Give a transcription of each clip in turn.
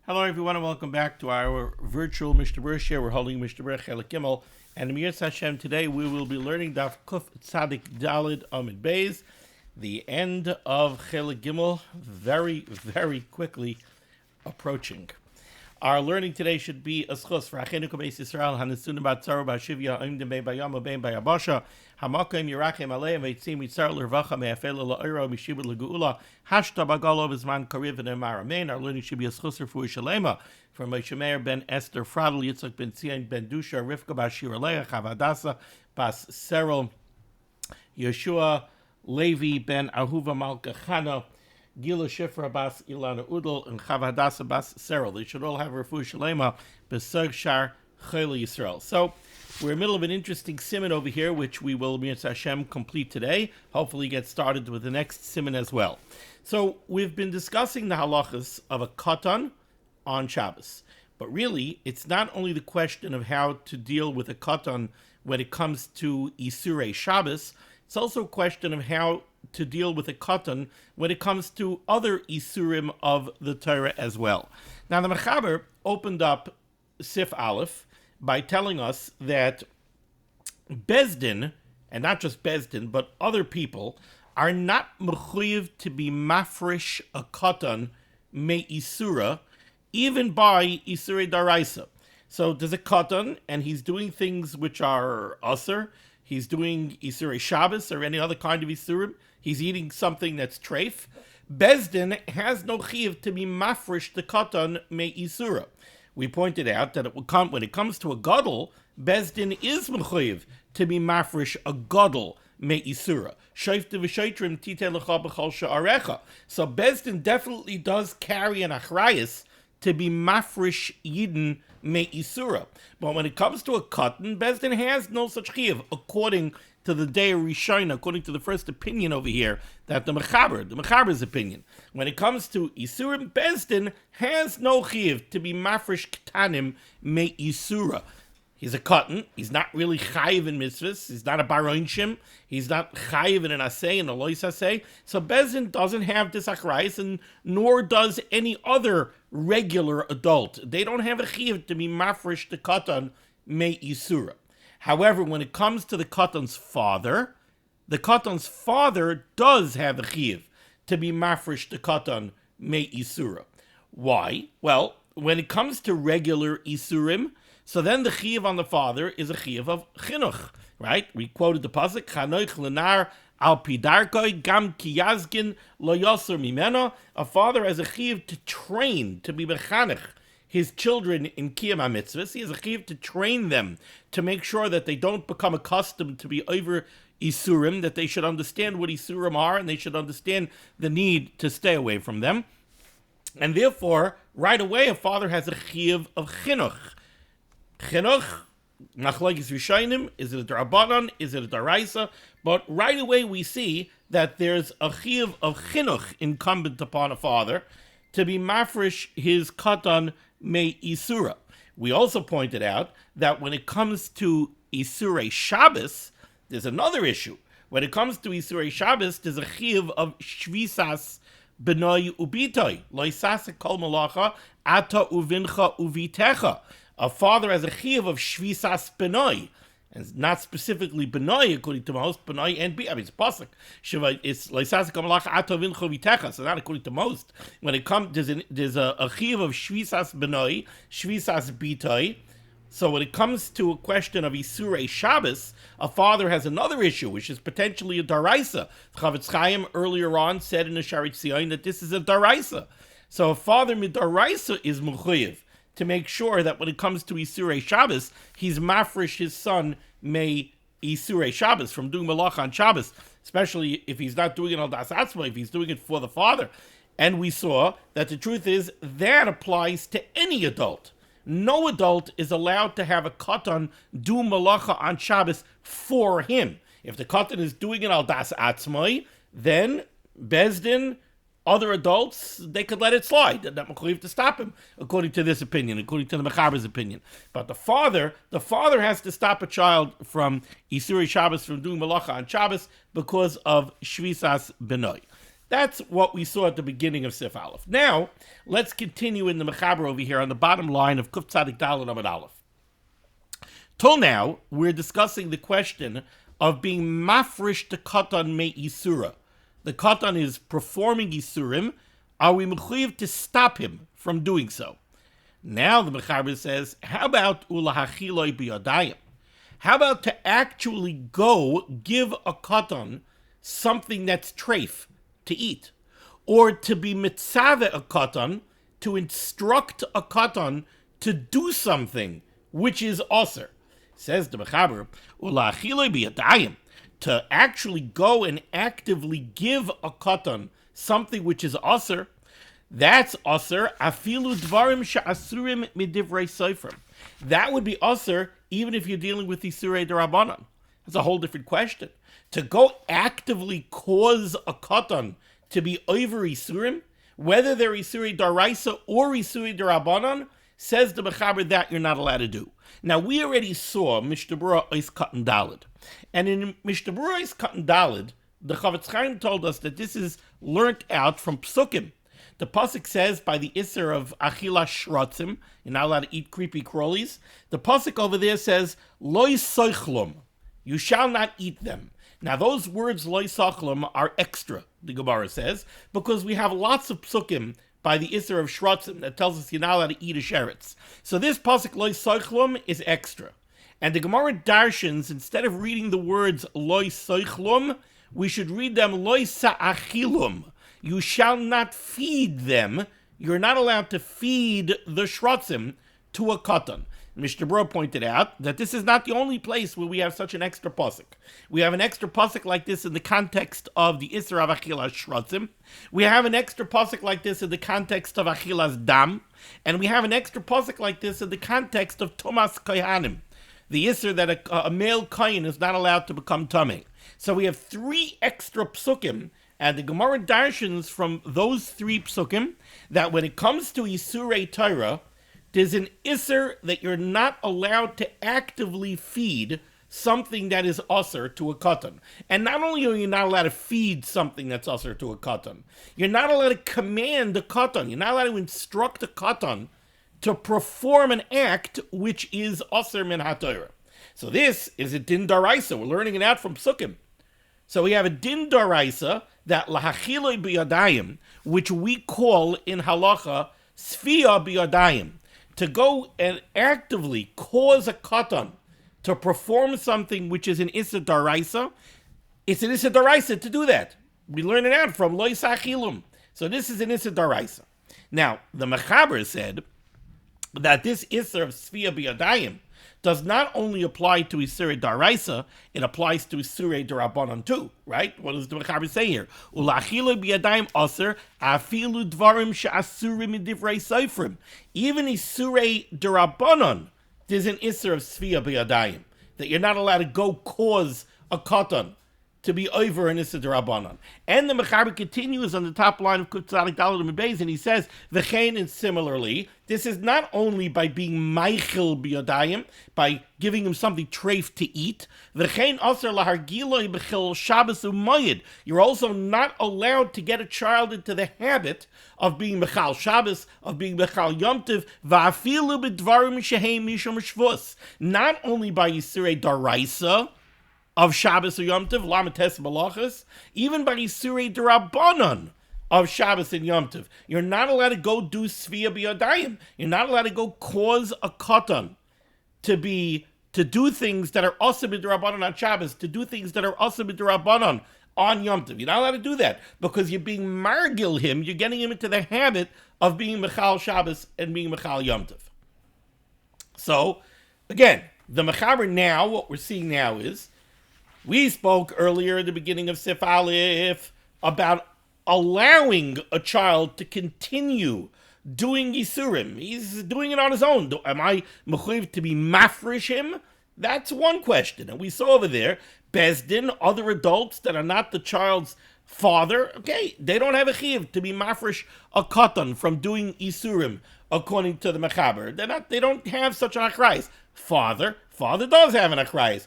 Hello, everyone, and welcome back to our virtual Mishnah Berurah. We're holding Mishnah Berurah Chelik Gimel, and in Mirz Hashem today we will be learning Daf Kuf Tzadik Dalid Amid Beis, the end of Chelik Gimel, very, very quickly approaching. Our learning today should be Eschus for Achenu Kabeis Yisrael Hanesunim Batzaro Bashivya Oimdim Bei Bayam Obeim Bayabasha Hamakim Yerachem Aleim Veitzim Yitzar L'Rvacha Me'afel L'Oiro Mishibud L'Geula Hashta Bagalo V'Zman Kariv V'Nemar Amen. Our learning should be Eschus for Shalema from Moshe Meir ben Esther Fradl Yitzchak ben Tzion ben Dusha Rivka Bashir Aleach Havadasa Bas Serel Yeshua Levi ben Ahuva Malka Chana Gila Shifra Bas Ilana Udal and Chavadasa Bas Serel. They should all have Refu Shalema B'Seg Shar Chayla Yisrael. So we're in the middle of an interesting Siman over here, which we will, Mirz Hashem, complete today. Hopefully get started with the next Siman as well. So we've been discussing the halachas of a katan on Shabbos. But really, it's not only the question of how to deal with a katan when it comes to Isurei Shabbos, it's also a question of how to deal with a katan when it comes to other isurim of the Torah as well. Now, the Mechaber opened up Sif Aleph by telling us that Bezdin, and not just Bezdin, but other people, are not mechuyev to be mafresh a katan me isura, even by isurei daraisa. So there's a katan, and he's doing things which are aser. He's doing Isurei Shabbos or any other kind of Isurim. He's eating something that's treif. Bezdin has no chiyuv to be mafresh the katan me Isura. We pointed out that when it comes to a gadol, Bezdin is mechuyev to be mafresh a gadol me Isura. Shoifte v'shoitrim tite lecha b'chol she'arecha. So Bezdin definitely does carry an achrayus to be mafresh yidden me Isura. But when it comes to a katan, Bezdin has no such chiyuv, according to the day of Rishon, according to the first opinion over here, that the Mechaber's opinion. When it comes to Isurim, Bezdin has no chiyuv to be mafresh ketanim me Isura. He's a katan. He's not really chayiv in mitzvahs. He's not a baronshim. He's not chayiv in an asay and a lois asay. So Bezdin doesn't have this achrayus, and nor does any other regular adult. They don't have a chiyuv to be mafresh the katan me Isura. However, when it comes to the katan's father does have a chiyuv to be mafresh the katan me Isura. Why? Well, when it comes to regular Isurim, so then the chiyuv on the father is a chiyuv of chinuch, right? We quoted the pasuk, Chanoich lenar al pidarkoi gam kiyazgin lo yosur mimena. A father has a chiyuv to train, to be mechanech his children in kiyam mitzvahs. He has a chiyuv to train them, to make sure that they don't become accustomed to be over isurim, that they should understand what isurim are, and they should understand the need to stay away from them. And therefore, right away, a father has a chiyuv of chinuch. Chinuch, machlokes rishonim, is it a darabanan, is it a daraisa? But right away we see that there's a chiyuv of chinuch incumbent upon a father to be mafresh his katan me Isura. We also pointed out that when it comes to Isurei Shabbos, there's another issue. When it comes to Isurei Shabbos, there's a chiyuv of shvisas benoi ubitoi. Loisase kol malacha ata uvincha uvitecha. A father has a chiyuv of shvisas benoi, and not specifically benoi according to most, benoi and bi. I mean, it's pasuk. It's loisase kol malacha ata uvincha uvitecha. So not according to most. When it comes, there's a chiyuv of shvisas benoi, shvisas bitoi. So when it comes to a question of Isurei Shabbos, a father has another issue, which is potentially a daraisa. Chavetz Chaim earlier on said in the Sharit Tzion that this is a daraisa. So a father midaraisa is mechuyev to make sure that when it comes to Isurei Shabbos, he's mafresh his son me Isurei Shabbos from doing malach on Shabbos, especially if he's not doing it al das atzma, if he's doing it for the father. And we saw that the truth is that applies to any adult. No adult is allowed to have a katan do malacha on Shabbos for him. If the katan is doing it al das atzmai, then Bezdin, other adults, they could let it slide. They're not mechuyev to stop him, according to this opinion, according to the Mechaber's opinion. But the father has to stop a child from Isurei Shabbos, from doing malacha on Shabbos, because of shvisas benoi. That's what we saw at the beginning of Sif Aleph. Now, let's continue in the Mechaber over here on the bottom line of Kuf Tzadik Daled Amud Aleph. Till now, we're discussing the question of being mafresh to katan me isura. The katan is performing isurim. Are we mechuyev to stop him from doing so? Now the Mechaber says, how about ulahachiloi biyadayim? How about to actually go give a katan something that's treif to eat? Or to be mitzaveh a katan, to instruct a katan to do something which is aser. Says the Mechaber, ulahachiloi biyadayim, to actually go and actively give a katan something which is aser, that's aser afilu dvarim she'asurim midivrei soifrim. That would be aser even if you're dealing with isurei derabanan. That's a whole different question. To go actively cause a katan to be over isurim, whether they're isurei daraisa or isurei derabanan, says the Mechaber that you're not allowed to do. Now, we already saw Mishnah Berurah Ois Katan Daled. And in Mishnah Berurah Ois Katan Daled, the Chavetz Chaim told us that this is learnt out from Psukim. The Pasuk says, by the Isser of Achila Shrotzim, you're not allowed to eat creepy crawlies. The Pasuk over there says, Loi Soichlum, you shall not eat them. Now, those words, Loi Soichlum, are extra, the Gemara says, because we have lots of Psukim by the Isser of Shrotzim that tells us you're not allowed to eat a sheretz. So this pasuk loy soichlum is extra. And the Gemara darshans, instead of reading the words loy soichlum, we should read them loy sa'achilum. You shall not feed them. You're not allowed to feed the shrotzim to a katan. Mishnah Berurah pointed out that this is not the only place where we have such an extra pasuk. We have an extra pasuk like this in the context of the Isra of Achilas Shrotzim. We have an extra pasuk like this in the context of Achilas Dam. And we have an extra pasuk like this in the context of Tomas Kohanim, the Isra that a male Kohen is not allowed to become Tameh. So we have three extra psukim, and the Gemara darshans from those three psukim that when it comes to Isurei Torah, there's an Isser that you're not allowed to actively feed something that is usher to a katan. And not only are you not allowed to feed something that's usher to a katan, you're not allowed to command a katan. You're not allowed to instruct a katan to perform an act which is usher min HaTorah. So this is a din daraisa. We're learning it out from Psukim. So we have a din daraisa that lahachiloi biyadayim, which we call in halacha sfia biyadayim, to go and actively cause a katan to perform something which is an issa daraisa. It's an issa daraisa to do that. We learn it out from loy sachilum. So this is an issa daraisa. Now, the Mechaber said that this issa of sfia biyadayim does not only apply to Isurei Daraisa, it applies to Isurei Darabanan too, right? What does the Mechaber say here? Ulachilo biyadayim aser afilu dvarim she'asurim midivrei soifrim. Even Isurei Darabanan, there's an Isser of Sfia biyadayim, that you're not allowed to go cause a katan to be over an Isser Darabanan. And the Mechaber continues on the top line of Kuf Tzadik Daled Amud Beis, and he says, V'chein, and similarly, this is not only by being Meichel biyadayim, by giving him something treif to eat, V'chein aser lahargiloi b'chil Shabbos u'mayid. You're also not allowed to get a child into the habit of being Mechal Shabbos, of being Mechal Yom Tov, V'afilu b'dvarim sheheim mishum shvus. Not only by Yisurei Daraisa, of Shabbos or Yom Tov, Lamates Malachas, even by Isurei Derabanan of Shabbos and Yom Tov. You're not allowed to go do Sfia b'yadayim. You're not allowed to go cause a katan to do things that are also b'derabanan on Shabbos, to do things that are also b'derabanan on Yom Tov. You're not allowed to do that because you're being margil him, you're getting him into the habit of being Mechal Shabbos and being Mechal Yom Tov. So, again, the Mechaber now, what we're seeing now is, we spoke earlier at the beginning of Sif Aleph about allowing a child to continue doing Yisurim. He's doing it on his own. Am I mechuyev to be mafresh him? That's one question. And we saw over there, Bezdin, other adults that are not the child's father, okay, they don't have a chiyuv to be mafresh a katan from doing Yisurim, according to the Mechaber. They don't have such an achrayis. Father does have an achrayis.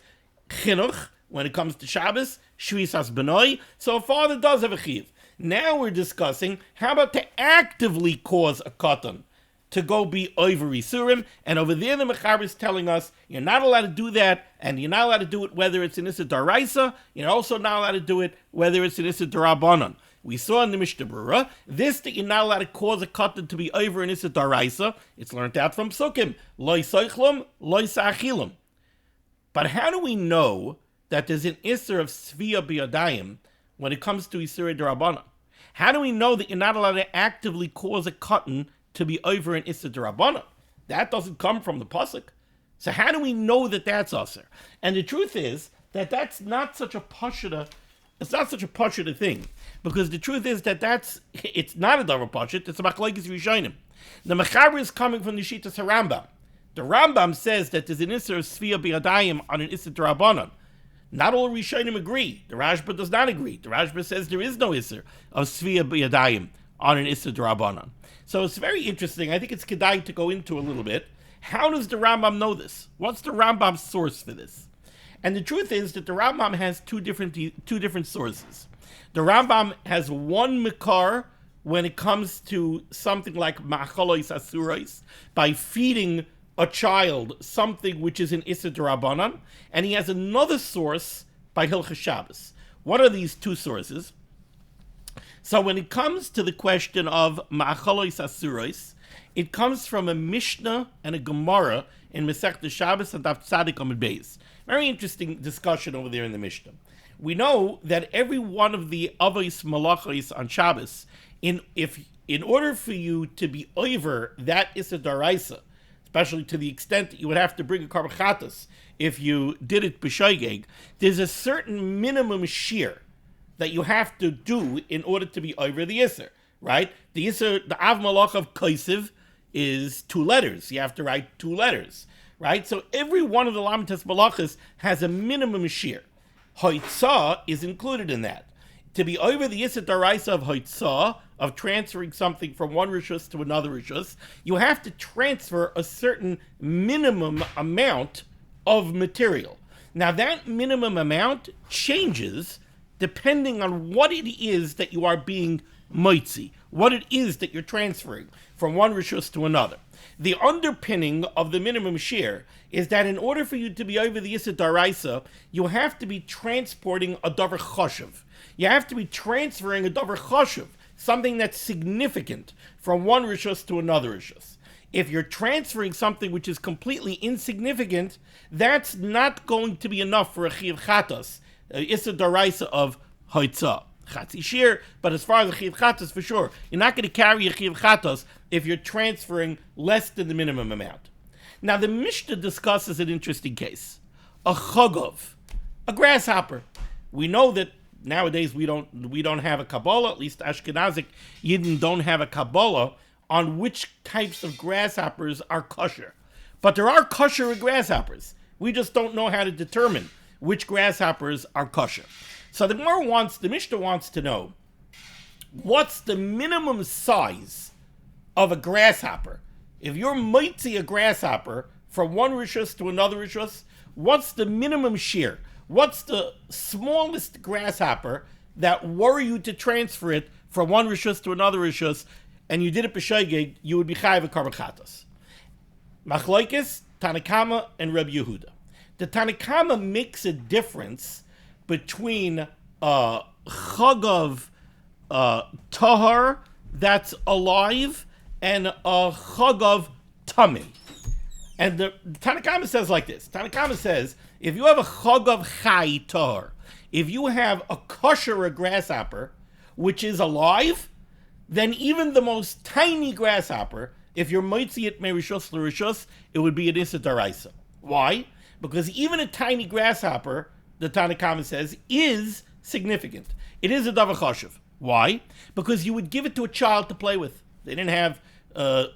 Chinuch, when it comes to Shabbos, Shvisas Benoi, so a father does have a chiyuv. Now we're discussing how about to actively cause a katan to go be over Isurim, and over there the Mechaber is telling us you're not allowed to do that, and you're not allowed to do it whether it's an Issa Daraisa, you're also not allowed to do it whether it's an Issa Darabanan. We saw in the Mishnah Berurah, this that you're not allowed to cause a katan to be over an Issa Daraisa, it's learned out from Sukkim, Loi Soichlum, Loi Sa'achilim. But how do we know that there's an Isser of Svia B'yadayim when it comes to Isser Darabanan? How do we know that you're not allowed to actively cause a katan to be over an Issa D'Rabbanan? That doesn't come from the pasuk. So how do we know that that's Aser? And the truth is that that's not such a pashut. It's not such a pashut thing, because the truth is that it's not a davar pashut. It's a machlokes rishonim. The Mechaber is coming from the Shittas Rambam. The Rambam says that there's an Issa of Svia B'yadayim on an Issa D'Rabbanan. Not all rishonim agree. The Rashba does not agree. The Rashba says there is no Issa of Svia B'yadayim on an Issa D'Rabbanan. So it's very interesting. I think it's kedai to go into a little bit. How does the Rambam know this? What's the Rambam's source for this? And the truth is that the Rambam has two different sources. The Rambam has one makar when it comes to something like ma'achalois asurais, by feeding a child something which is an Issa D'Rabbanan, and he has another source by Hilchos Shabbos. What are these two sources? So when it comes to the question of ma'achalois asuros, it comes from a Mishnah and a Gemara in Masechta Shabbos and Daf Tzadik Amud Beis. Very interesting discussion over there in the Mishnah. We know that every one of the avos malachos on Shabbos, in order for you to be over that Issa Daraisa, especially to the extent that you would have to bring a karbachatas if you did it b'shoigeg, there's a certain minimum shear that you have to do in order to be over the Isser, right? The Isser, the Av Malach of Kaisiv is 2 letters. You have to write 2 letters, right? So every one of the Lamites Malachas has a minimum shear. Hoitzah is included in that. To be over the Isser Daraisa of Hoitzah, of transferring something from one Rishus to another Rishus, you have to transfer a certain minimum amount of material. Now that minimum amount changes depending on what it is that you are being moitzi, what it is that you're transferring from one rishus to another. The underpinning of the minimum shear is that in order for you to be over the Issa Daraisa, you have to be transporting a davar choshev. You have to be transferring a davar choshev, something that's significant, from one rishus to another rishus. If you're transferring something which is completely insignificant, that's not going to be enough for a chiv chatas, Issa Daraisa of Hoitzah. Chatzi shir, but as far as a chiv chatas, for sure, you're not going to carry a chiv chatas if you're transferring less than the minimum amount. Now the Mishnah discusses an interesting case. A chagov, a grasshopper. We know that nowadays we don't have a Kabbalah, at least Ashkenazic Yidden don't have a Kabbalah on which types of grasshoppers are kosher. But there are kosher grasshoppers. We just don't know how to determine which grasshoppers are kosher. So the Mishnah wants to know, what's the minimum size of a grasshopper? If you're mitzi a grasshopper from one rishus to another rishus, what's the minimum shear? What's the smallest grasshopper that were you to transfer it from one rishus to another rishus, and you did it b'shoigeg, you would be chayav a karbachatas? Machlokes, Tanakama, and Reb Yehuda. The Tanakama makes a difference between a chagav tahar that's alive and a chagav tummy. And the Tanakama says like this. Tanakama says, if you have a chagav chai tahar, if you have a kosher grasshopper, which is alive, then even the most tiny grasshopper, if you're mitzi it merishus l'rishus, it would be an issa daraisa. Why? Because even a tiny grasshopper, the Tanakhama says, is significant. It is a davar chashuv. Why? Because you would give it to a child to play with. They didn't have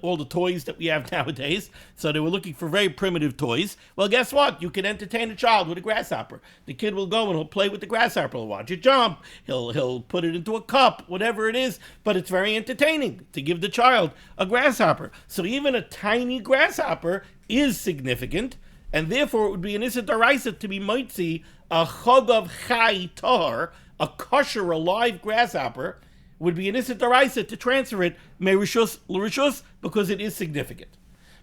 all the toys that we have nowadays, so they were looking for very primitive toys. Well, guess what? You can entertain a child with a grasshopper. The kid will go and he'll play with the grasshopper. He'll watch it jump. He'll put it into a cup, whatever it is. But it's very entertaining to give the child a grasshopper. So even a tiny grasshopper is significant, and therefore it would be an issa daraisa to be mitzi a chagav chai tahar, a kosher alive grasshopper, would be an issa daraisa to transfer it me rishus l'rishus because it is significant.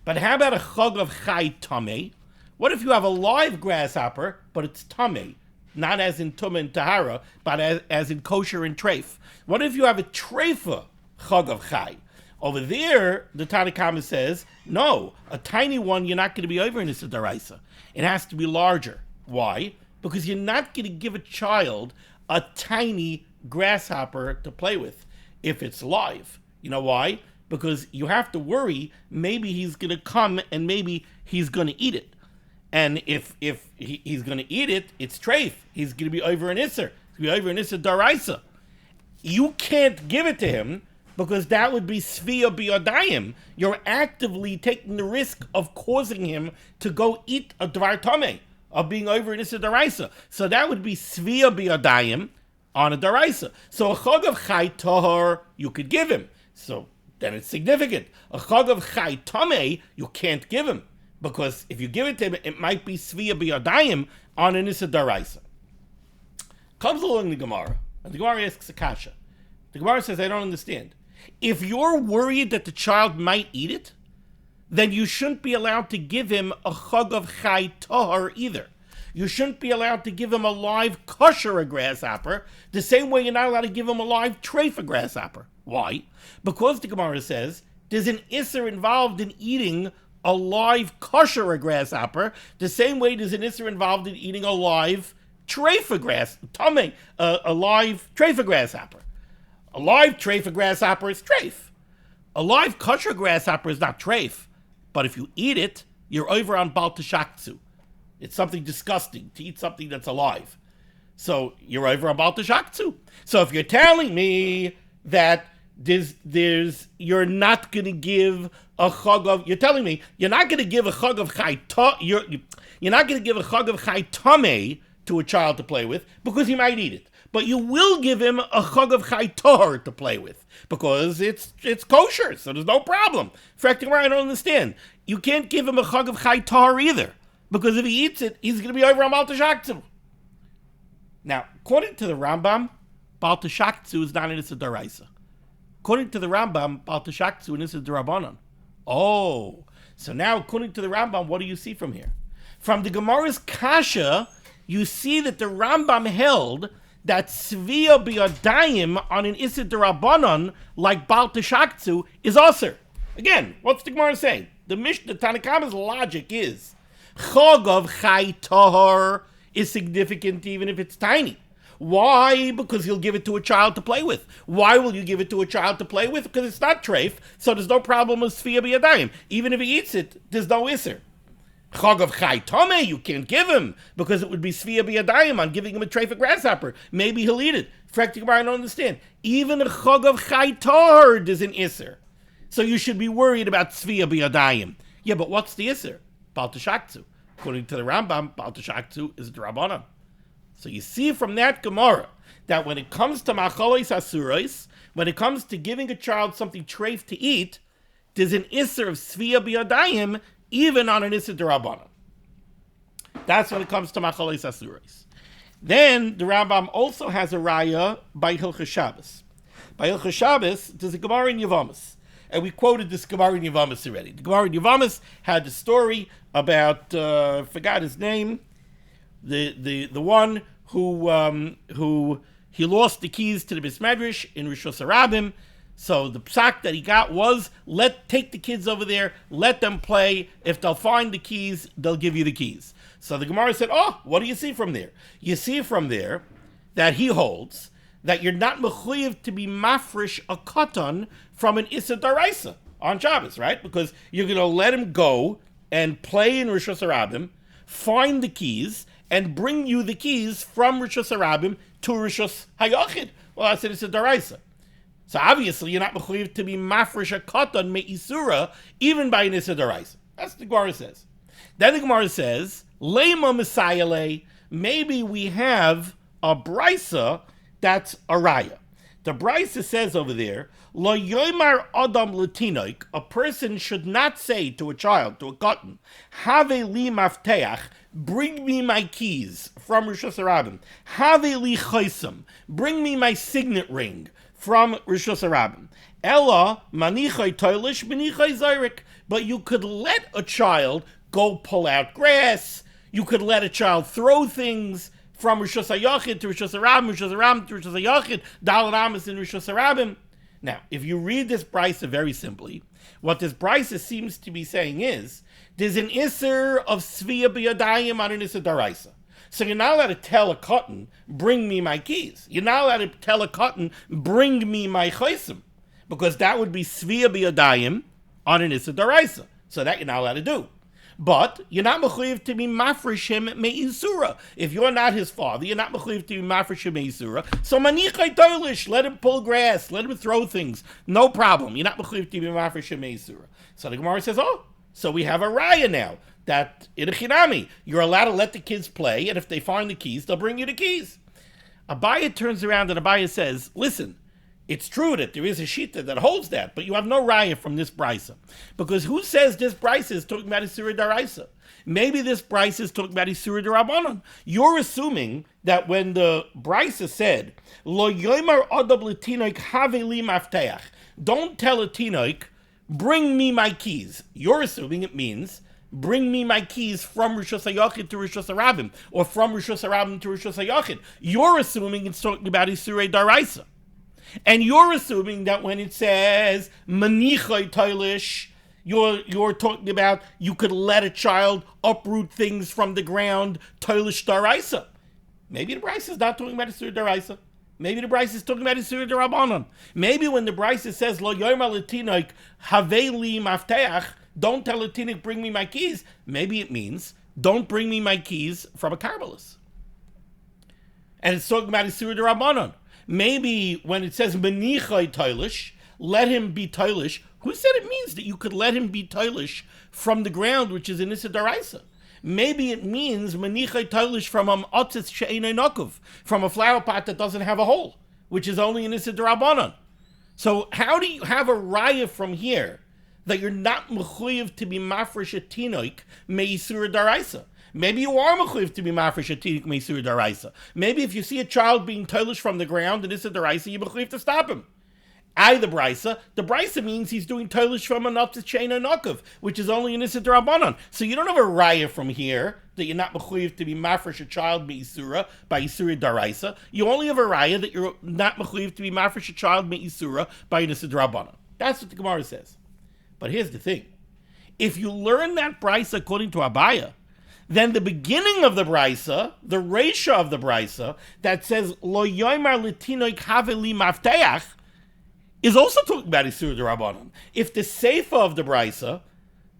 But how about a chag of chai tameh? What if you have a live grasshopper, but it's tameh, not as in tumah and tahara, but as in kosher and treif? What if you have a treifa chag of chai? Over there, the Tanakhama says, no, a tiny one you're not going to be over in issa daraisa. It has to be larger. Why? Because you're not going to give a child a tiny grasshopper to play with if it's live. You know why? Because you have to worry, maybe he's going to come and maybe he's going to eat it. And if he's going to eat it, it's treif. He's going to be over an isser. He's going to be over an isser daraisa. You can't give it to him because that would be svia biyadayim. You're actively taking the risk of causing him to go eat a dvar tameh, of being over an isser daraisa. So that would be svia biyadayim on a daraisa. So a chag of chai tahor you could give him. So then it's significant. A chag of chai tameh you can't give him, because if you give it to him, it might be svia biyadayim on an issa daraisa. Comes along the Gemara, and the Gemara asks a kasha. The Gemara says, I don't understand. If you're worried that the child might eat it, then you shouldn't be allowed to give him a chag of chai tahor either. You shouldn't be allowed to give him a live kosher grasshopper, the same way you're not allowed to give him a live treif grasshopper. Why? Because the Gemara says there's an isser involved in eating a live kosher grasshopper, the same way there's an isser involved in eating a live treif a live treif grasshopper. A live treif grasshopper is treif. A live kosher grasshopper is not treif, but if you eat it, you're over on bal tashaktu. It's something disgusting to eat something that's alive. So you're over on bal tashaktu. So if you're telling me that you're not going to give a chag of, you're telling me you're not going to give a chag of chai you're not going to give a chag of chai tameh to a child to play with because he might eat it. But you will give him a chag of chai tahor to play with because it's kosher, so there's no problem. In fact, I don't understand. You can't give him a chag of chai tahor either, because if he eats it, he's going to be over on bal tashaktu. Now, according to the Rambam, bal tashaktu is not an issa daraisa. According to the Rambam, bal tashaktu is issa darabanan. Oh, so now according to the Rambam, what do you see from here? From the Gemara's kasha, you see that the Rambam held that svia biyadayim on an issa darabanan like bal tashaktu is aser. Again, what's the Gemara saying? The Tanakhama's logic is chag of chai tahor is significant even if it's tiny. Why? Because you'll give it to a child to play with. Why will you give it to a child to play with? Because it's not treif, so there's no problem with svia biyadayim. Even if he eats it, there's no isser. Chag of chai tameh you can't give him because it would be svia biyadayim on giving him a treif grasshopper. Maybe he'll eat it. Practically, I don't understand. Even a chag of chai tahor is an isser. So you should be worried about svia biyadayim. Yeah, but what's the isser? Bal tashaktu. According to the Rambam, bal tashaktu is drabanan. So you see from that Gemara that when it comes to machalos asuros, when it comes to giving a child something treif to eat, there's an isser of svia biyadayim even on an isser drabanan. That's when it comes to machalos asuros. Then the Rambam also has a raya by Hilchos Shabbos. By Hilchos Shabbos, there's a Gemara in Yevamos. And we quoted this Gemara in Yevamos already. The Gemara in Yevamos had the story about, forgot his name, the one who he lost the keys to the Beis Medrash in Rishus Harabim. So the psak that he got was, take the kids over there, let them play. If they'll find the keys, they'll give you the keys. So the Gemara said, what do you see from there? You see from there that he holds that you're not mechuyev to be mafresh a katan from an issa daraisa on Shabbos, right? Because you're going to let him go and play in Rishus Harabim, find the keys, and bring you the keys from Rishus Harabim to Rishus Hayachid. Well, I said it's a daraisa. So obviously you're not mechuyev to be mafresh a katan me'isura even by an issa daraisa. That's what the Gemara says. Then the Gemara says, Lema Messiah, maybe we have a brisa that's a raya. The brisa says over there, Lo yoymar adam latinoik, a person should not say to a child, to a katan, Have li mafteach, bring me my keys from Rishus Harabim. Have li chaisam, bring me my signet ring from Rishus Harabim. Ella manichai toilish manichai zayrik. But you could let a child go pull out grass. You could let a child throw things from Rishus HaYachid to Rishus Harabim, Rishus Harabim to Rishus HaYachid, Daled Amos in Rishus Harabim. Now, if you read this brisa very simply, what this brisa seems to be saying is, there's an Isser of Svia B'Yadayim on an Isser Daraisa. So you're not allowed to tell a cotton, bring me my keys. You're not allowed to tell a cotton, bring me my chaysim. Because that would be Svia B'Yadayim on an Isser Daraisa. So that you're not allowed to do. But you're not mechuyev to be mafresh him me'isura. If you're not his father, you're not mechuyev to be mafresh him me'isura. So manichai toilish, let him pull grass, let him throw things. No problem. You're not mechuyev to be mafresh him me'isura. So the Gemara says, oh, so we have a raya now that in a chinami, you're allowed to let the kids play, and if they find the keys, they'll bring you the keys. Abaya turns around and Abaya says, listen, it's true that there is a shita that holds that, but you have no raya from this brisa. Because who says this brisa is talking about Isura Daraisa? Maybe this brisa is talking about Isura Darabanan. You're assuming that when the brisa said, Lo yoimar adab l'tinoik have li mafteach, don't tell a tinoik, bring me my keys. You're assuming it means, bring me my keys from Rishus HaYachid to Rishus Harabim, or from Rishus Harabim to Rishus HaYachid. You're assuming it's talking about Isura Daraisa. And you're assuming that when it says manichai toilish, you're talking about you could let a child uproot things from the ground, toilish daraisa. Maybe the Bryce is not talking about Isur daraisa. Maybe the Bryce is talking about Isur darabanan. Maybe when the Bryce says lo yomer letinoik haveli mafteach, don't tell a tinoik bring me my keys. Maybe it means don't bring me my keys from a carmelis. And it's talking about Isur darabanan. Maybe when it says manichai toilish, let him be toilish. Who said it means that you could let him be toilish from the ground, which is in Issa Daraisa? Maybe it means manichai toilish from otzis she'enei nokov, from a flower pot that doesn't have a hole, which is only in Issa Darabanan. So how do you have a raya from here that you're not mechuyev to be mafresh a tinoik me'isura daraisa? Maybe you are mechuyev to be mafresh a tinoik me'isura daraisa. Maybe if you see a child being toilish from the ground in Issa Daraisa, you're mechuyev to stop him. The Brisa means he's doing toilish from an up to chain and nokov, which is only in Issa Darabanan. So you don't have a raya from here that you're not mechuyev to be mafresh a child me'isura by Isura Daraisa. You only have a raya that you're not mechuyev to be mafresh a child me'isura by Issa Darabanan. That's what the Gemara says. But here's the thing: if you learn that Brisa according to Abaya, then the beginning of the Brisa, the Reisha of the Brisa, that says Lo yomer l'tinoik haveli mafteach, is also talking about Isur D'Rabbanan. If the Seifa of the Brisa,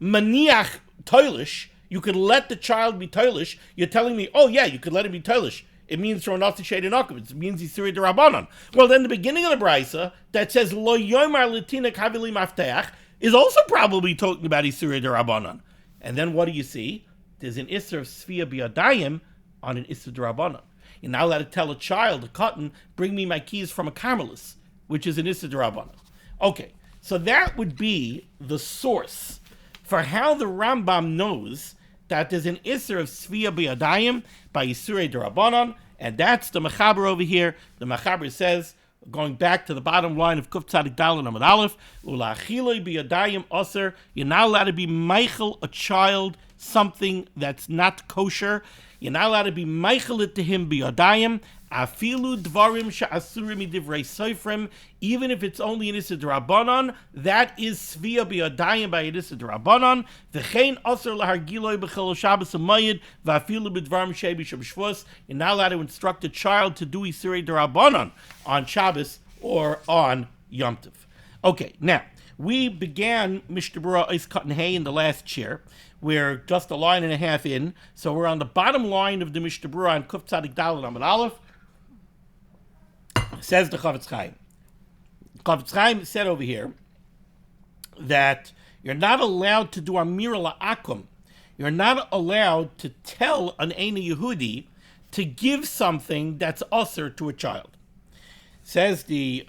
maniach toilish, you could let the child be toilish, you're telling me, oh yeah, you could let him be toilish. It means from an shade and it means Isur D'Rabbanan. Well, then the beginning of the Brisa, that says Lo yomer l'tinoik haveli mafteach, is also probably talking about Isur D'Rabbanan. And then what do you see? There's an Isser of Sfia B'Yadayim on an Isser D'Rabbanan. You're not allowed to tell a child, a cotton, bring me my keys from a carmelis, which is an Issa D'Rabbanan. Okay, so that would be the source for how the Rambam knows that there's an Isser of Sfia B'Yadayim by Isurei D'Rabbanan, and that's the Mechaber over here. The Mechaber says, going back to the bottom line of Kuf Tzadik Daled Amud Aleph, Ula'achiloi B'Yadayim Aser, you're not allowed to be Meichel a child something that's not kosher. You're not allowed to be Meichel it to him B'Yadayim, Afilu dvarim she'asurim midivrei soifrim, even if it's only an Issa D'Rabbanan, that is Svia B'Yadayim by an Issa D'Rabbanan. V'chein aser lahargiloi b'chol Shabbos hamayid v'afilu b'dvarim she'bi sheb'shvus. You're not allowed to instruct a child to do Isurei D'Rabbanan on Shabbos or on Yom Tov. Okay, now we began Mishnah Berurah Ois Cotton Hay in the last chair. We're just a line and a half in, so we're on the bottom line of the Mishnah Berurah on Kuf Tzadik Daled Amud Aleph. Says the Chavetz Chaim. Chavetz Chaim said over here that you're not allowed to do Amira La'akum. You're not allowed to tell an Eina Yehudi to give something that's usher to a child. Says the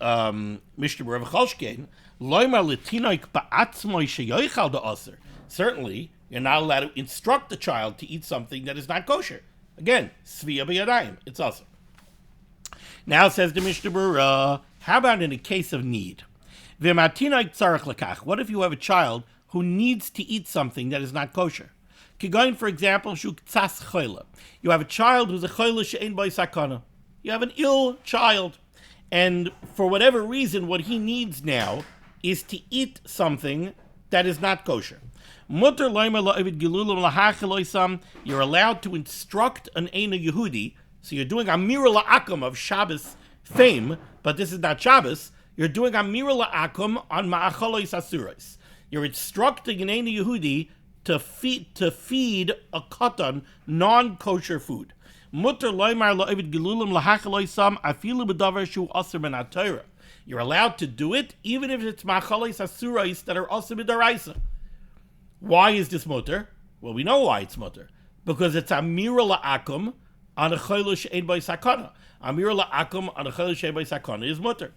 Mishnah Berurah V'cholshkein, Loimar l'tinoik ba'atzmoi sheyoichal da'usher. Certainly, you're not allowed to instruct the child to eat something that is not kosher. Again, Svia B'Yadayim, it's usher. Now says the Mishnah Berurah, How about in a case of need? What if you have a child who needs to eat something that is not kosher? Kigoin, for example, you have a child who's a choyle she'ein bo sakana. You have an ill child, and for whatever reason, what he needs now is to eat something that is not kosher. You're allowed to instruct an Eina Yehudi, so you're doing Amira La'akum of Shabbos fame, but this is not Shabbos. You're doing Amira La'akum on Ma'achalois Asurais. You're instructing an Eina Yehudi to feed a katan non-kosher food. You're allowed to do it even if it's Ma'achalois Asurais that are also midaraisa. Why is this mutter? Well, we know why it's mutter. Because it's Amira La'akum on a choyle she'ein bo sakana. Amira La'akum on a choyle she'ein bo sakana is mutter.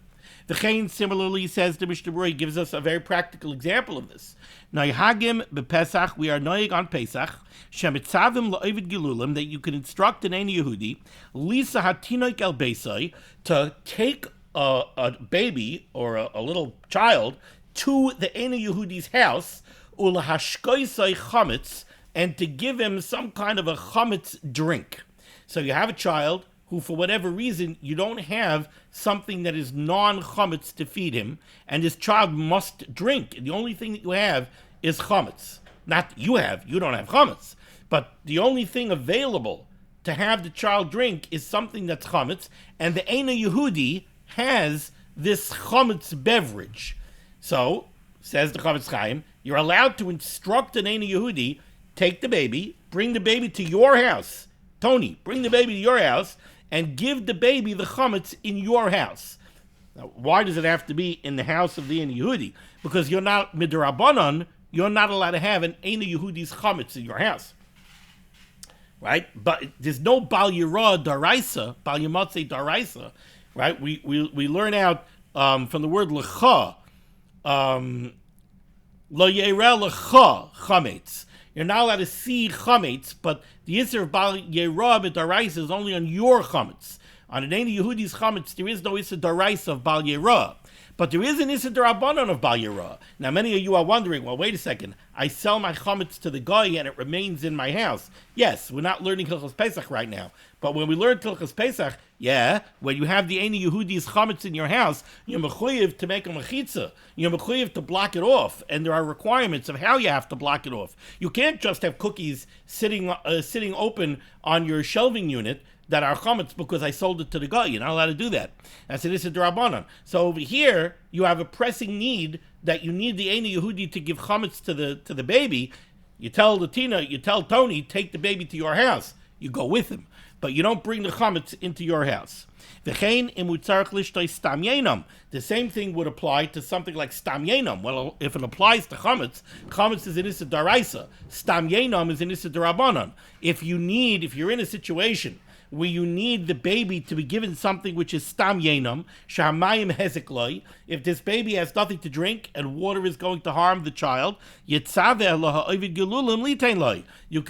The Chain similarly says the Mishnah Berurah gives us a very practical example of this. Noihagim b'Pesach, we are noig on Pesach, shemitzavim la'ovid gilulim, that you can instruct an Eina Yehudi, lisa hatinoik el beisai, to take a baby or a little child to the Eina Yehudi's house, ulahashkoisai chametz, and to give him some kind of a chametz drink. So you have a child who, for whatever reason, you don't have something that is non-chametz to feed him, and this child must drink. The only thing that you have is chametz. Not you don't have chametz, but the only thing available to have the child drink is something that's chametz, and the Eina Yehudi has this chametz beverage. So, says the Chavetz Chaim, you're allowed to instruct an Eina Yehudi, take the baby, bring the baby to your house. Tony, bring the baby to your house and give the baby the chametz in your house. Now, why does it have to be in the house of the Eina Yehudi? Because you're not midrabanan, you're not allowed to have an Eina Yehudi's chametz in your house. Right? But there's no Bal Yirah Daraisa, Bal Yamatzeh Daraisa, right? We learn out from the word lecha, Lo Yereh Lecha Chametz. You're not allowed to see chametz, but the Yisr of Bal Yerah B'Daraisa is only on your chametz. On an Eina Yehudi's chametz, there is no Yisr Daraisa of Bal Yerah. But there is an Yisr Darabanan of Bal Yerah. Now, many of you are wondering, well, wait a second. I sell my chametz to the guy and it remains in my house. Yes, we're not learning Hilchos Pesach right now. But when we learn Hilchos Pesach, when you have the Eina Yehudi's chametz in your house, you're mechuyev to make a mechitza. You're mechuyev to block it off. And there are requirements of how you have to block it off. You can't just have cookies sitting open on your shelving unit that are chametz because I sold it to the guy. You're not allowed to do that. That's an Issa D'Rabbanan. So over here, you have a pressing need that you need the Eina Yehudi to give chametz to the baby. You tell Tony, take the baby to your house. You go with him. But you don't bring the chametz into your house. The same thing would apply to something like stam yenam. Well, if it applies to chametz is an issa daraisa. Stam yenam is an issa darabanan. If you're in a situation where you need the baby to be given something which is stam yenam, shamayim hezekloi, if this baby has nothing to drink and water is going to harm the child, you can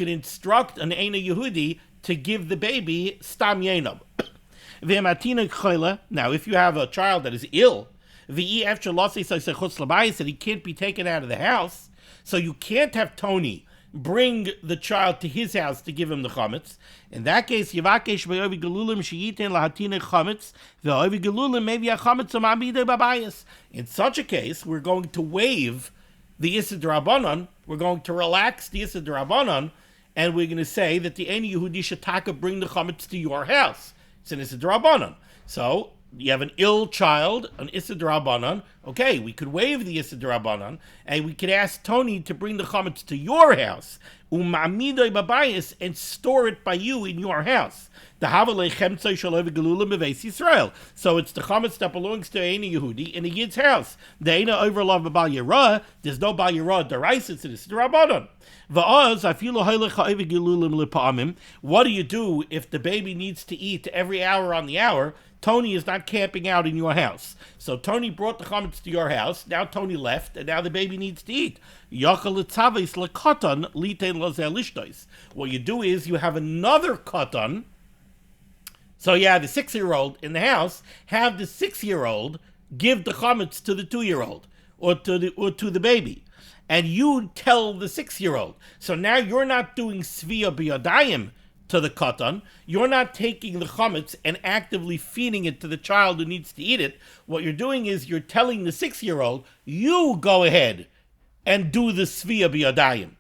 instruct an Eina Yehudi to give the baby stam yenam. Now, if you have a child that is ill, that he can't be taken out of the house, so you can't have Tony bring the child to his house to give him the chametz. In that case, in such a case, we're going to waive the Issa D'Rabbanan, we're going to relax the Issa D'Rabbanan, and we're going to say that the Eina Yehudi shataka bring the chametz to your house. It's an Issa D'Rabbanan. So, you have an ill child, an Issa D'Rabbanan. Okay, we could waive the Issa D'Rabbanan, and we could ask Tony to bring the chametz to your house, and store it by you in your house. So it's the chametz that belongs to Eina Yehudi in a Yid's house. The Eina overlove Bal Yerah, there's no Bal Yerah Daraisa, it's an Issa D'Rabbanan. What do you do if the baby needs to eat every hour on the hour? Tony is not camping out in your house. So Tony brought the chametz to your house, now Tony left, and now the baby needs to eat. What you do is you have another katan, So yeah, the 6-year-old in the house, have the 6-year-old give the chametz to the 2-year-old or to the baby. And you tell the 6-year-old. So now you're not doing svia biyadayim to the katan. You're not taking the chametz and actively feeding it to the child who needs to eat it. What you're doing is you're telling the 6-year-old, you go ahead and do the svia biyadayim.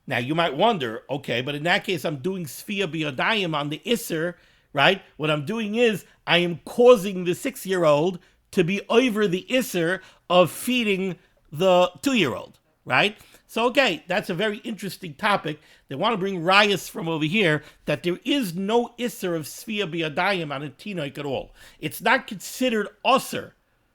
Now you might wonder, okay, but in that case I'm doing svia biyadayim on the isser, right? What I'm doing is I am causing the 6-year-old to be over the isser of feeding the 2-year-old, right? So, okay, that's a very interesting topic. They want to bring rayas from over here that there is no isser of svia biyadayim on a tinoik at all. It's not considered osser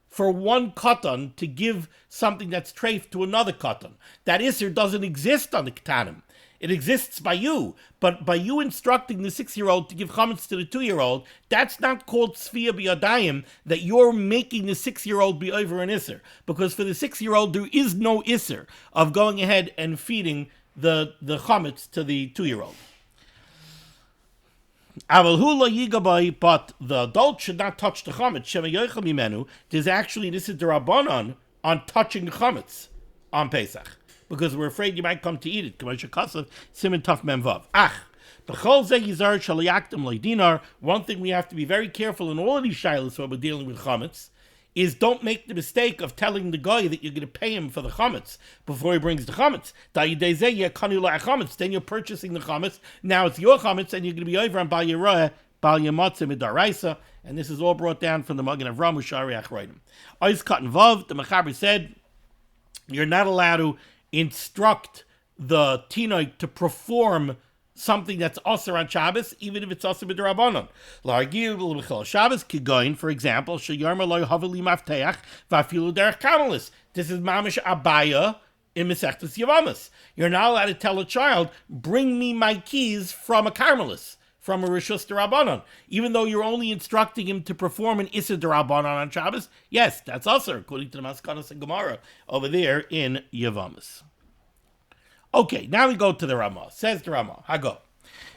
for one katan to give something that's treif to another katan. That isser doesn't exist on the katanim. It exists by you, but by you instructing the 6-year-old to give chametz to the 2-year-old, that's not called svia biyadayim, that you're making the 6-year-old be over an isser. Because for the 6-year-old, there is no isser of going ahead and feeding the chametz to the 2-year-old. But the adult should not touch the chametz. This is the rabbanon on touching the chametz on Pesach, because we're afraid you might come to eat it. Siman Taf Memvav. One thing we have to be very careful in all of these shilas when we're dealing with chametz is don't make the mistake of telling the guy that you're going to pay him for the chametz before he brings the chametz. Then you're purchasing the chametz. Now it's your chametz, and you're going to be over on Bal Yeroeh, Bal Yamatzah Midaraisa, and this is all brought down from the Magen Avram Ushari Achroidim. Ois Katan Vav, the Mechaber said, you're not allowed to instruct the tinoik to perform something that's osir on Shabbos, even if it's osir b'drabanan. L'argil l'chol Shabbos kigoin, for example, sheyarma lo haveli mafteach v'afilu derech kamalis. This is mamish abaya in Masechtas Yavamas. You're not allowed to tell a child, bring me my keys from a karmelis, from a rishus d'rabanan, even though you're only instructing him to perform an issa d'rabanan on Shabbos. Yes, that's osir, according to the Maskanos and Gemara over there in Yavamas. Okay, now we go to the Ramah. Says the Ramah, Hago.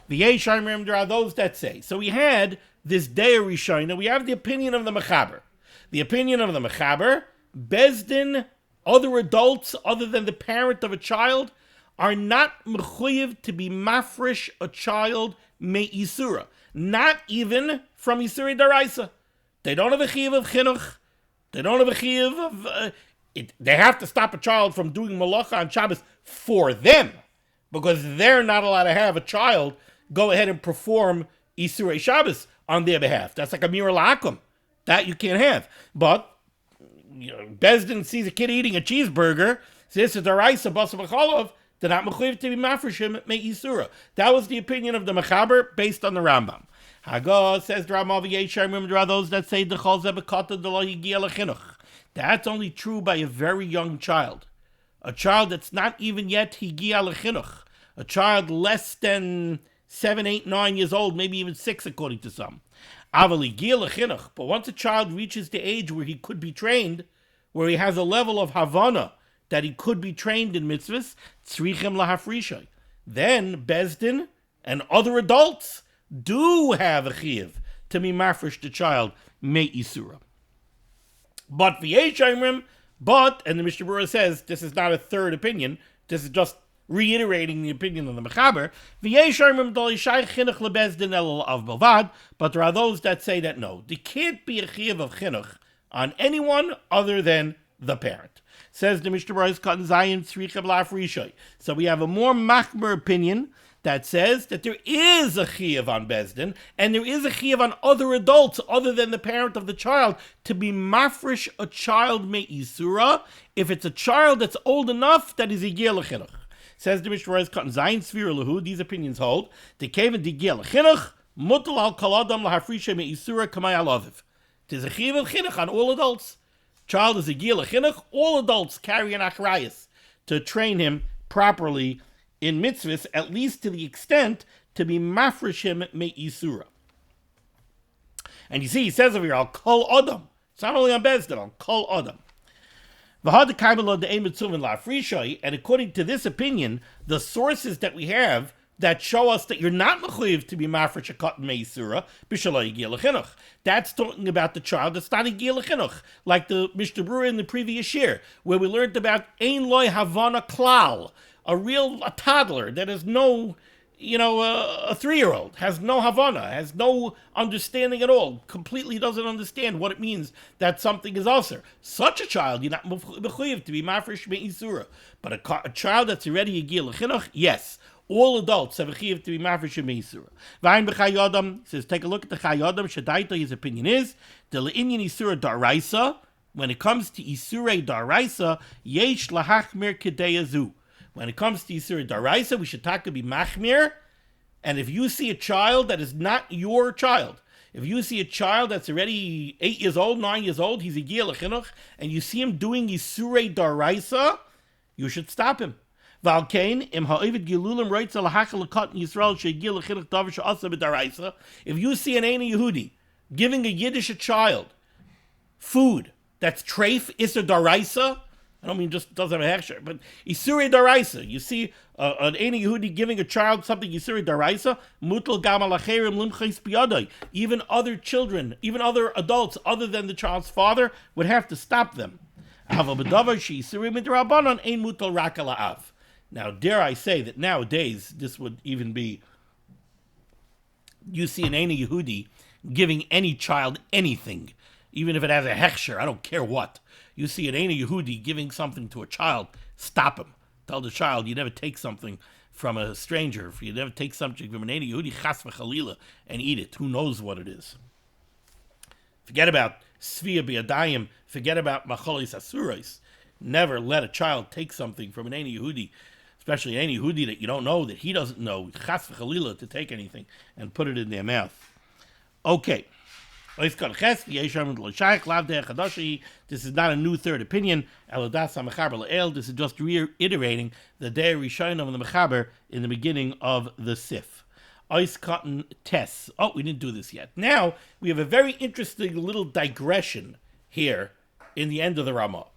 There are those that say. So we had this day Rishona. We have the opinion of the Mechaber. The opinion of the Mechaber, Bezdin, other adults other than the parent of a child, are not mechuyev to be mafresh a child me isura. Not even from Isuri Daraisa. They don't have a chiyuv of chinuch. They don't have a chiyuv of... They have to stop a child from doing malacha on Shabbos for them, because they're not allowed to have a child go ahead and perform Isurei Shabbos on their behalf. That's like a mira la'akum. That you can't have. But Bezdin sees a kid eating a cheeseburger, says to Daraisa Basa B'cholov, they're not mechuyev to be mafreshim me Isura. That was the opinion of the Mechaber based on the Rambam. Hago says the Rambam v'yesharim, there are those that say the chol zebekata de lo yigia lechinuch. That's only true by a very young child. A child that's not even yet higia lechinuch. A child less than 7, 8, 9 years old, maybe even 6 according to some. Aval higia lechinuch. But once a child reaches the age where he could be trained, where he has a level of havana that he could be trained in mitzvahs, tzrichem lahafrishay. Then Bezdin and other adults do have a chiyuv to be mafresh the child me isura. But v'yeshaimrim, and the Mishnah Berurah says this is not a third opinion. This is just reiterating the opinion of the Mechaber. V'yeshaimrim dolishai chinuch lebezdin el av bavad. But there are those that say that no, there can't be a chiyuv of chinuch on anyone other than the parent. Says the Mishnah Berurah's Katan Zayin tzrichem la'afrishay. So we have a more machmer opinion that says that there is a chiyuv on Bezdin, and there is a chiyuv on other adults other than the parent of the child to be mafresh a child me isura if it's a child that's old enough that is yigia lechinuch. Says the Mishnah Berurah's Katan Zayin Sfira Lahu, these opinions hold, the kaven yigia lechinuch, mutal al kol adam lahafrisha me isura kamay al aviv. There's a chiyuv of chinuch on all adults. Child is yigia lechinuch, all adults carry an achrayus to train him properly in mitzvahs, at least to the extent to be mafreshim me isura. And you see, he says over here, al kol adam. It's not only on Bezdin, al kol adam. And according to this opinion, the sources that we have that show us that you're not mechuyev to be mafresh a katan meisura b'shaloi yigil lechinuch. That's talking about the child that's not yigil lechinuch, like the Mishnah Berurah in the previous year, where we learned about ein loy havana klal, a toddler that has no, a 3-year-old has no havana, has no understanding at all, completely doesn't understand what it means that something is usher. Such a child, you're not mechuyev to be mafresh meisura, but a child that's already yigil lechinuch, yes. All adults have a chiyuv to be mafresh meisura. Vayin b'chayadam says, take a look at the chayadam. Shadaita, his opinion is the le'inyan isura daraisa. When it comes to isura daraisa, yesh lahachmir kedeyazu. When it comes to isura daraisa, we should talk to be machmir. And if you see a child that is not your child, if you see a child that's already 8 years old, 9 years old, he's a yigil lechinuch, and you see him doing isura daraisa, you should stop him. If you see an Eina Yehudi giving a Yiddish child food that's treif, Isser Daraisa, I don't mean just doesn't have a hechsher, but Isuri Daraisa, you see an Eina Yehudi giving a child something Isuri Daraisa, Mutal Gamal Acherim Limchais Biyadai, even other children, even other adults other than the child's father would have to stop them. Now, dare I say that nowadays this would even be, you see an Eina Yehudi giving any child anything, even if it has a hechsher, I don't care what. You see an Eina Yehudi giving something to a child, stop him. Tell the child, you never take something from a stranger. You never take something from an Eina Yehudi, chas v'chalila, and eat it. Who knows what it is? Forget about Svia B'yadayim, forget about Macholis Asurais. Never let a child take something from an Eina Yehudi, especially an Eina Yehudi that you don't know, that he doesn't know, chas v'chalila, to take anything and put it in their mouth. Okay. This is not a new third opinion. This is just reiterating the day Rishonim of the Mechaber in the beginning of the Sif. Ice cotton tests. Oh, we didn't do this yet. Now, we have a very interesting little digression here in the end of the Ramah.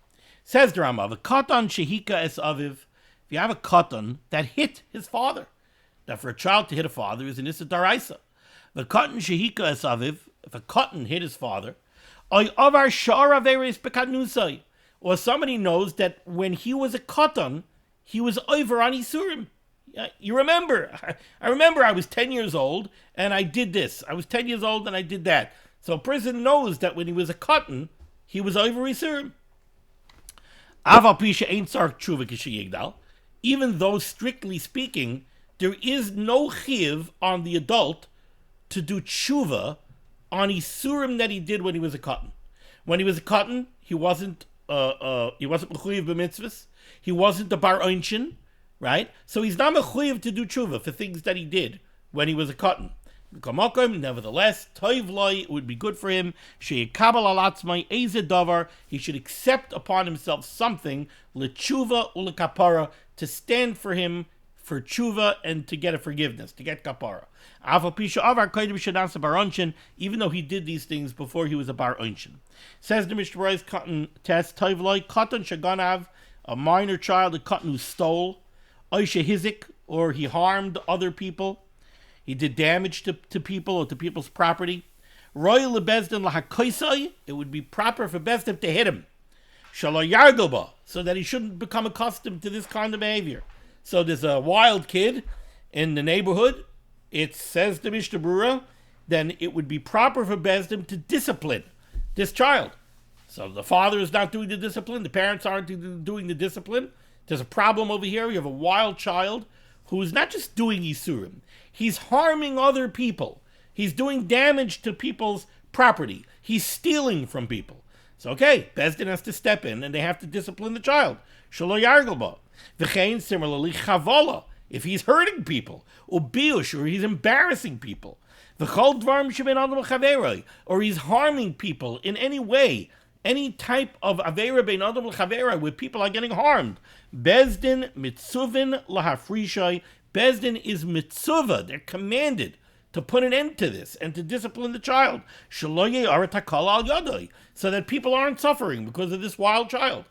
Says the Ramah, the katan shehika es aviv. If you have a katan that hit his father, that for a child to hit a father is an issa daraisa. The katan shehika es aviv, if a katan hit his father, or somebody knows that when he was a katan, he was over on Isurim. You remember, I remember I was 10 years old and I did this. I was 10 years old and I did that. So a person knows that when he was a katan, he was over Isurim. Even though, strictly speaking, there is no chiv on the adult to do tshuva on Isurim that he did when he was a katan. When he was a katan, he wasn't mechuyev b'mitzvahs. He wasn't a bar einshin, right? So he's not mechuyev to do tshuva for things that he did when he was a katan. Nevertheless, toiv loy, it would be good for him. Sheyikabel alatzmai eze davar, he should accept upon himself something lechuva ulekapara, to stand for him for tshuva and to get a forgiveness, to get kapara. Even though he did these things before he was a bar einshin. Says the Mishnah Berurah's katan test, toiv loy katan shaganav, a minor child, a katan who stole, oisha hizik, or he harmed other people. He did damage to people or to people's property. Royal lebezdin lahakoisai, it would be proper for Bezdin to hit him. Shalo yargoba, so that he shouldn't become accustomed to this kind of behavior. So there's a wild kid in the neighborhood. It says the Mishnah Berurah, then it would be proper for Bezdin to discipline this child. So the father is not doing the discipline. The parents aren't doing the discipline. There's a problem over here. You have a wild child who is not just doing Isurim. He's harming other people. He's doing damage to people's property. He's stealing from people. So, okay, Bezdin has to step in and they have to discipline the child. Shelo yargelba. V'chein, similarly, chavala, if he's hurting people. Ubiush, or he's embarrassing people. V'chol dvarim shebein adam l'chaveroi, or he's harming people in any way. Any type of avera bein adam l'chaveroi, where people are getting harmed. Bezdin mitzuvin lahafrishai. Bezdin is mitzvah. They're commanded to put an end to this and to discipline the child. So that people aren't suffering because of this wild child.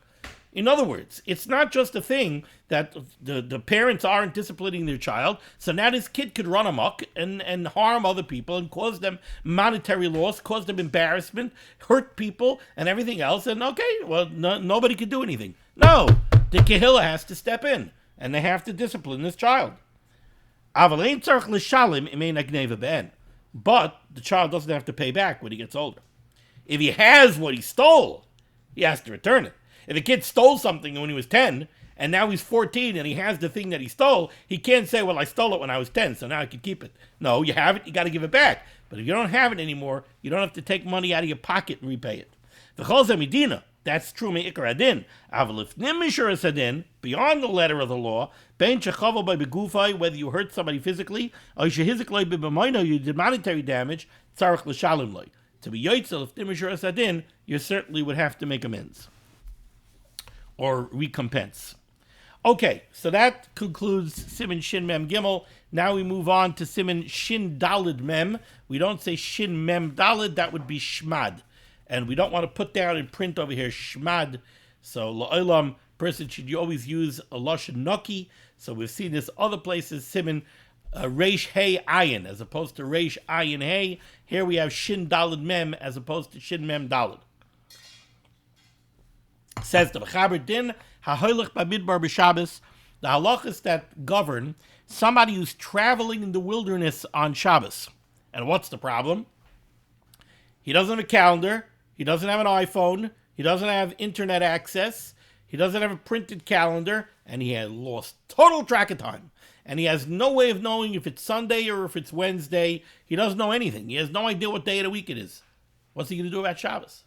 In other words, it's not just a thing that the parents aren't disciplining their child, so now this kid could run amok and harm other people and cause them monetary loss, cause them embarrassment, hurt people and everything else, and okay, well, nobody could do anything. No, the Kehillah has to step in, and they have to discipline this child. But the child doesn't have to pay back when he gets older. If he has what he stole, he has to return it. If a kid stole something when he was 10, and now he's 14 and he has the thing that he stole, he can't say, well, I stole it when I was 10, so now I can keep it. No, you have it, you got to give it back. But if you don't have it anymore, you don't have to take money out of your pocket and repay it. That's true, beyond the letter of the law, whether you hurt somebody physically, or you did monetary damage, to be yoitzel, you certainly would have to make amends or recompense. Okay, so that concludes Siman Shin Mem Gimel. Now we move on to Siman Shin Dalid Mem. We don't say Shin Mem Dalid, that would be Shmad. And we don't want to put down in print over here Shmad. So La'olam, person should always use a Lashon Noki. So we've seen this other places, Siman Reish Hey Ayin, as opposed to Reish Ayin Hey. Here we have Shin Dalid Mem as opposed to Shin Mem Dalid. Says the Mechaber Din, HaHoylech B'Midbar B'Shabbos, the halachas that govern somebody who's traveling in the wilderness on Shabbos. And what's the problem? He doesn't have a calendar, he doesn't have an iPhone, he doesn't have internet access, he doesn't have a printed calendar, and he has lost total track of time. And he has no way of knowing if it's Sunday or if it's Wednesday. He doesn't know anything. He has no idea what day of the week it is. What's he going to do about Shabbos?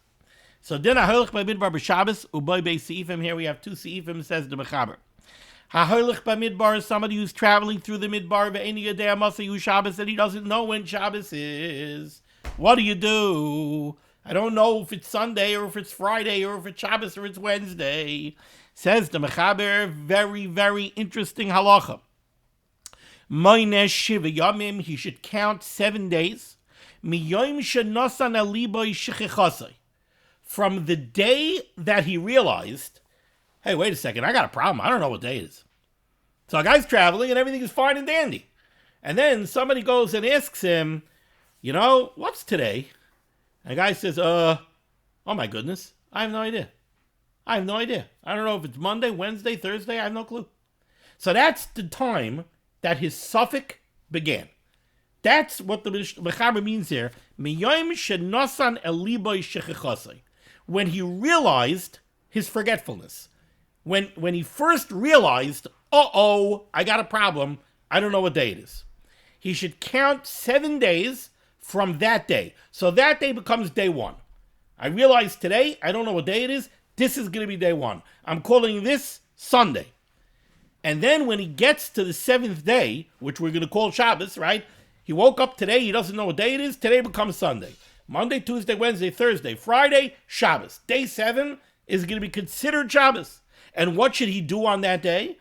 So then HaHoylech B'Midbar B'Shabbos, Uboy Bei Seifim. Here we have two Seifim, says the Mechaber. HaHoylech B'Midbar is somebody who's traveling through the Midbar, Ve'eni Yodei Masayu Shabbos, and he doesn't know when Shabbos is. What do? I don't know if it's Sunday or if it's Friday or if it's Shabbos or it's Wednesday. Says the Mechaber, very, very interesting halacha. Moines Shiva Yamim, he should count 7 days. Miyoim Shenosan Aliboy Shechechasai. From the day that he realized, hey, wait a second, I got a problem. I don't know what day it is. So a guy's traveling and everything is fine and dandy. And then somebody goes and asks him, you know, what's today? And the guy says, oh my goodness, I have no idea. I have no idea. I don't know if it's Monday, Wednesday, Thursday, I have no clue. So that's the time that his suffix began. That's what the Mechaber means here. Miyoim shenosan eliboy shechechasei. When he realized his forgetfulness. When he first realized, I got a problem. I don't know what day it is. He should count 7 days from that day. So that day becomes day one. I realized today, I don't know what day it is. This is going to be day one. I'm calling this Sunday. And then when he gets to the 7th day, which we're going to call Shabbos, right? He woke up today, he doesn't know what day it is. Today becomes Sunday. Monday, Tuesday, Wednesday, Thursday, Friday, Shabbos. Day 7 is going to be considered Shabbos. And what should he do on that day?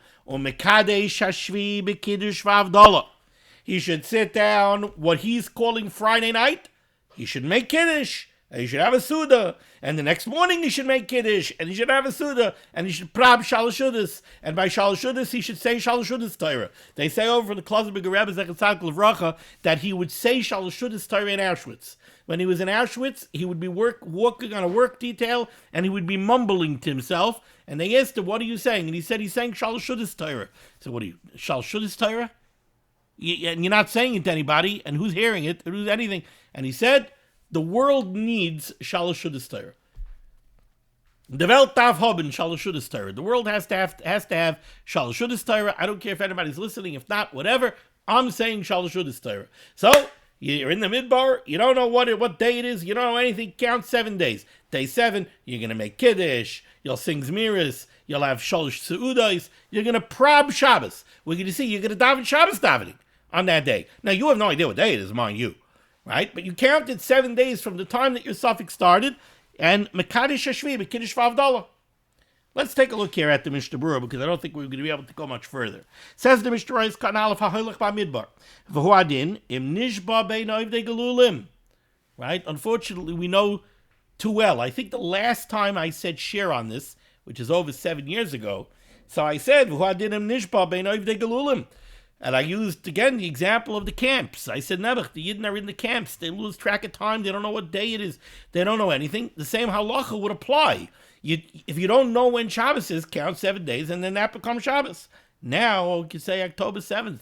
He should sit down, what he's calling Friday night. He should make Kiddush. And he should have a Suda. And the next morning he should make Kiddush. And he should have a Suda. And he should prab Shalashudas. And by Shalashudas he should say Shalashudas Torah. They say over in the Klosterberger Rebbe Zechatzak Levracha that he would say Shalashudas Torah in Auschwitz. When he was in Auschwitz, he would be walking on a work detail and he would be mumbling to himself. And they asked him, what are you saying? And he said he's saying Shalashudas Torah. So what are you, Shalashudas Torah? And you're not saying it to anybody. And who's hearing it? Who's anything? And he said, the world needs Shalashudas Torah. The Welt darf haben Shalashudas Torah. The world has to have Shalashudas Torah. I don't care if anybody's listening. If not, whatever. I'm saying Shalashudas Torah. So you're in the midbar. You don't know what day it is. You don't know anything. Count 7 days. Day 7, you're going to make Kiddush. You'll sing Zmiris. You'll have Shalosh Seudos. You're going to prab Shabbos. We're going to see you're going to daven Shabbos davening on that day. Now, you have no idea what day it is, mind you. Right? But you counted 7 days from the time that your suffix started, and Mekadesh Hashvi, Mekadesh Vavdallah. Let's take a look here at the Mishnah Berurah, because I don't think we're going to be able to go much further. Says the Mishnah Berurah, Kanal of HaHoylech B'Midbar. V'huadin, im nishba bein oivdei gelulim. Right? Unfortunately, we know too well. I think the last time I said share on this, which is over 7 years ago. So I said, and I used, again, the example of the camps. I said, Nebuch, the Yidden are in the camps. They lose track of time. They don't know what day it is. They don't know anything. The same halacha would apply. If you don't know when Shabbos is, count 7 days, and then that becomes Shabbos. Now, you could say October 7th.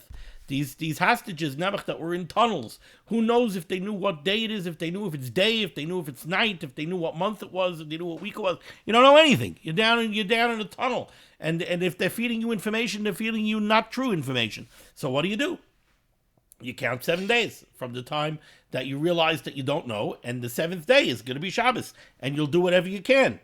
These hostages, Nebuch, that were in tunnels, who knows if they knew what day it is, if they knew if it's day, if they knew if it's night, if they knew what month it was, if they knew what week it was. You don't know anything. You're down in a tunnel. And if they're feeding you information, they're feeding you not true information. So what do? You count 7 days from the time that you realize that you don't know, and the 7th day is going to be Shabbos, and you'll do whatever you can.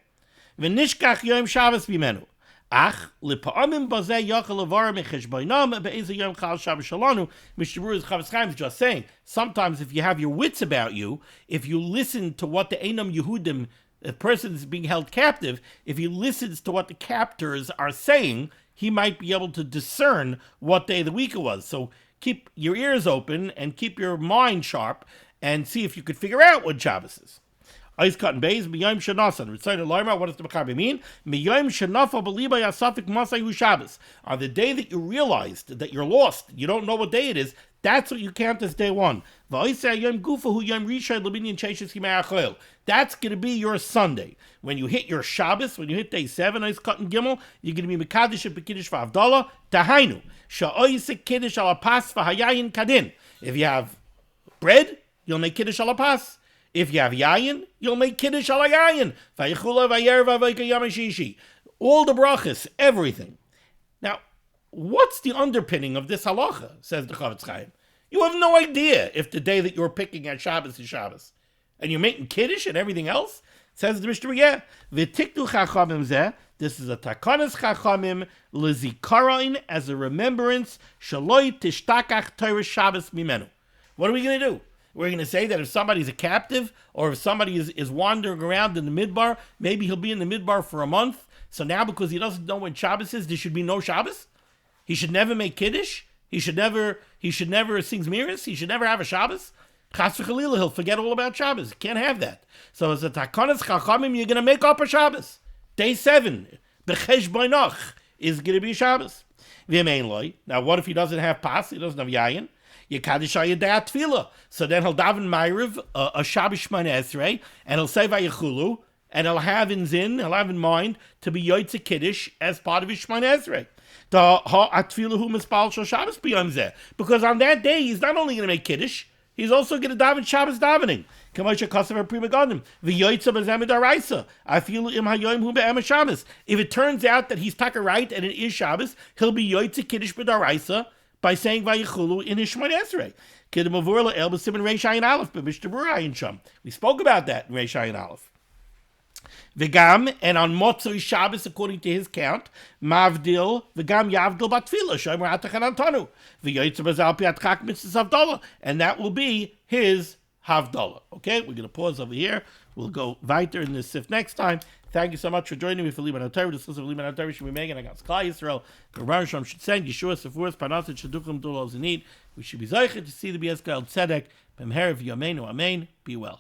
V'nishkach yom Shabbos b'menu. Ach, l'pa'amim bazeh yachal levar mecheshboinam be'ezeh yom chal Shabbos shalanu. Mishnah Berurah Chavetz Chaim is just saying, sometimes if you have your wits about you, if you listen to what the Einam Yehudim, a person is being held captive, if he listens to what the captors are saying, he might be able to discern what day of the week it was. So keep your ears open and keep your mind sharp and see if you could figure out what Shabbos is. Ice cut and bays, miyayim shenasan. Recite a Laima, what does the Mechaber mean? Miyayim shenafa b'liba yasafik masayu Shabbos. On the day that you realized that you're lost, you don't know what day it is, that's what you count as day one. That's going to be your Sunday. When you hit your Shabbos, when you hit day 7, Ice cut and Gimel, you're going to be Mekadesh and Bekiddush v'Avdallah. Tahainu. Sha'oisik Kiddush ala pas v'hayayin kadin. If you have bread, you'll make Kiddush ala pas. If you have yayin, you'll make kiddush ala yayin. All the brachas, everything. Now, what's the underpinning of this halacha? Says the Chavetz Chaim. You have no idea if the day that you're picking at Shabbos is Shabbos, and you're making kiddush and everything else. Says the Mishnah Berurah, v'tiktu chachamim zeh. This is a takanas chachamim lezikaron, as a remembrance. Shaloi tishtakach Torah Shabbos mimenu. What are we going to do? We're going to say that if somebody's a captive, or if somebody is wandering around in the midbar, maybe he'll be in the midbar for a month. So now, because he doesn't know when Shabbos is, there should be no Shabbos. He should never make kiddush. He should never sing zmiris. He should never have a Shabbos. Chas v'chalila, he'll forget all about Shabbos. Can't have that. So as a takanas chachamim, you're going to make up a Shabbos. Day 7, b'chesh boinach, is going to be Shabbos. Now, what if he doesn't have pas? He doesn't have yayin. So then he'll daven Ma'ariv, a Shabbos Shemona Esrei, and he'll say Vayechulu, and he'll have in mind to be Yotzei Kiddush as part of his Shemona Esrei. Because on that day, he's not only going to make Kiddush, he's also going to daven Shabbos davening. If it turns out that he's taka right and it is Shabbos, he'll be Yotzei Kiddush b'daraisa, by saying Vayichulu in his Shemona Esrei. Kidmavurla El B'Siman Reish Ayin Aleph, but Mishnah Berurah Ayin Sham. We spoke about that in Reish Ayin Aleph. V'gam, and on Motzoi Shabbos, according to his count, Mavdil, V'gam Yavdil Batfila, Shomer Atachan Antonu, V'yoytze Bazal Piat Chak Mitzvah Havdalah, and that will be his Havdalah. Okay, we're going to pause over here. We'll go weiter in this sif next time. Thank you so much for joining me for Limud HaTorah. This is Limud HaTorah should be making against Klal Yisrael. The Rebbe Shalom should send Yeshua Sefuras Parnaset Shaduchim Dul Ozinit. We should be zeicher to see the B'Yeskel Tzedek B'mher V'Yameinu Amen. Be well.